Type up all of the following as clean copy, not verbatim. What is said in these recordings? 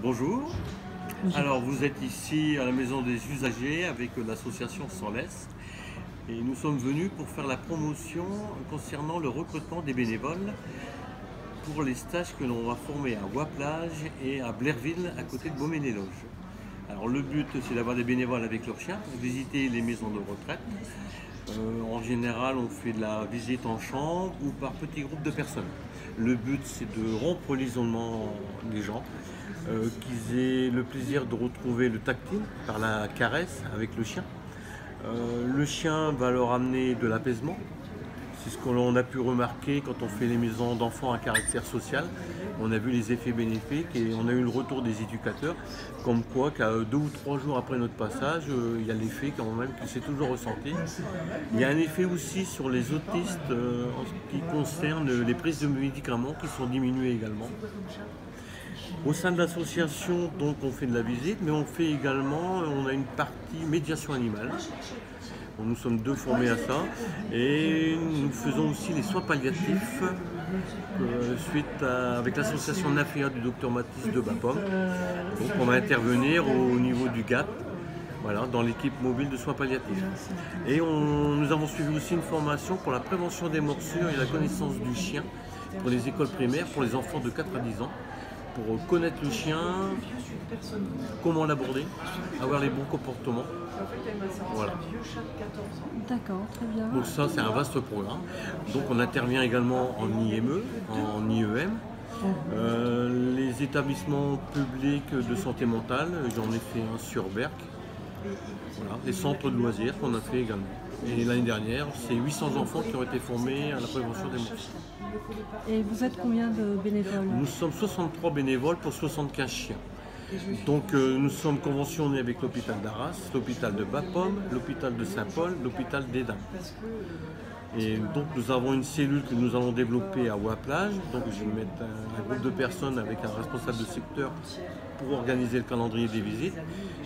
Bonjour. Alors vous êtes ici à la maison des usagers avec l'association Sans Laisse et nous sommes venus pour faire la promotion concernant le recrutement des bénévoles pour les stages que l'on va former à Ouaplage et à Blairville à côté de Beaumais-les-Loges. Alors le but c'est d'avoir des bénévoles avec leurs chiens pour visiter les maisons de retraite. En général on fait de la visite en chambre ou par petits groupes de personnes. Le but c'est de rompre l'isolement des gens, qu'ils aient le plaisir de retrouver le tactile par la caresse avec le chien. Le chien va leur amener de l'apaisement. C'est ce qu'on a pu remarquer quand on fait les maisons d'enfants à caractère social. On a vu les effets bénéfiques et on a eu le retour des éducateurs, comme quoi qu'à 2 ou 3 jours après notre passage, il y a l'effet quand même qui s'est toujours ressenti. Il y a un effet aussi sur les autistes en ce qui concerne les prises de médicaments qui sont diminuées également. Au sein de l'association, donc, on fait de la visite, mais on fait également, on a une partie médiation animale. Nous sommes 2 formés à ça et nous faisons aussi les soins palliatifs avec l'association NAFEA du docteur Mathis de Bapom. Donc on va intervenir au niveau du GAT, voilà, dans l'équipe mobile de soins palliatifs. Et nous avons suivi aussi une formation pour la prévention des morsures et la connaissance du chien pour les écoles primaires, pour les enfants de 4 à 10 ans. Pour connaître le chien, comment l'aborder, avoir les bons comportements. Voilà. D'accord, très bien. Donc ça c'est un vaste programme. Donc on intervient également en IME, en IEM. Les établissements publics de santé mentale, j'en ai fait un sur Berck. Voilà, les centres de loisirs qu'on a fait également. Et l'année dernière, c'est 800 enfants qui ont été formés à la prévention des morsures. Et vous êtes combien de bénévoles? Nous sommes 63 bénévoles pour 75 chiens. Donc nous sommes conventionnés avec l'hôpital d'Arras, l'hôpital de Bapom, l'hôpital de Saint-Paul, l'hôpital d'Edam. Et donc nous avons une cellule que nous allons développer à Ouaplage. Donc je vais mettre un groupe de personnes avec un responsable de secteur pour organiser le calendrier des visites.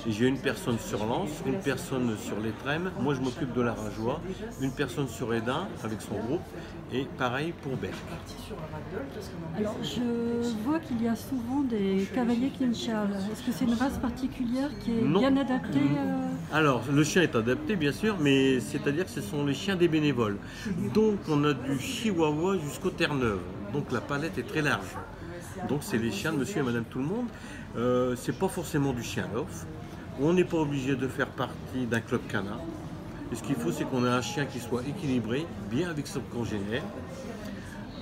Et j'ai une personne sur Lens, une personne sur les Trèmes, moi je m'occupe de la Rajoie, une personne sur Edam avec son groupe et pareil pour Berck. Alors je vois qu'il y a souvent des cavaliers Kinshasa. Est-ce que c'est une race particulière qui est bien adaptée Alors le chien est adapté bien sûr, mais c'est-à-dire que ce sont les chiens des bénévoles. Donc on a du Chihuahua jusqu'au Terre-Neuve, donc la palette est très large. Donc c'est les chiens de monsieur et madame tout le monde. C'est pas forcément du chien lof. On n'est pas obligé de faire partie d'un club canin. Et ce qu'il faut, c'est qu'on ait un chien qui soit équilibré, bien avec son congénère.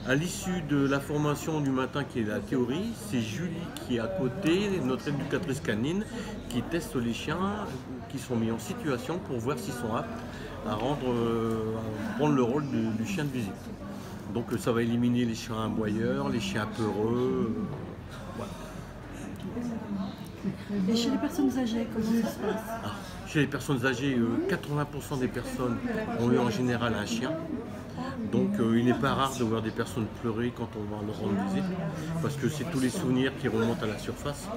À l'issue de la formation du matin qui est la théorie, c'est Julie qui est à côté, notre éducatrice canine, qui teste les chiens qui sont mis en situation pour voir s'ils sont aptes à prendre le rôle du chien de visite. Donc ça va éliminer les chiens aboyeurs, les chiens peureux. Voilà. Et chez les personnes âgées, comment ça se passe? Chez les personnes âgées, 80% des personnes ont eu en général un chien. Donc il n'est pas rare de voir des personnes pleurer quand on va leur rendre visite, parce que c'est tous les souvenirs qui remontent à la surface.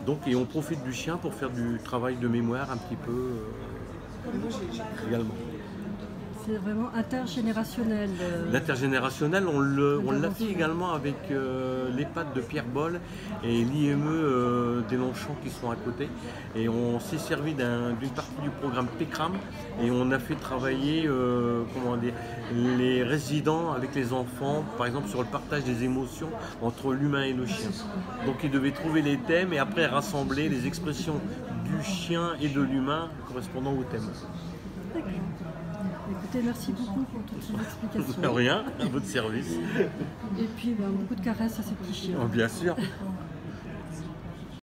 Donc et on profite du chien pour faire du travail de mémoire un petit peu également. C'est vraiment intergénérationnel. L'intergénérationnel, on l'a fait également avec l'EHPAD de Pierre Bolle et l'IME des Longchamps qui sont à côté. Et on s'est servi d'une partie du programme PECRAM et on a fait travailler les résidents avec les enfants, par exemple sur le partage des émotions entre l'humain et le chien. Donc ils devaient trouver les thèmes et après rassembler les expressions du chien et de l'humain correspondant au thème. D'accord. Écoutez, merci beaucoup pour toutes ces explications. Rien, à votre service. Et puis beaucoup de caresses à ces petits chiens. Bien sûr.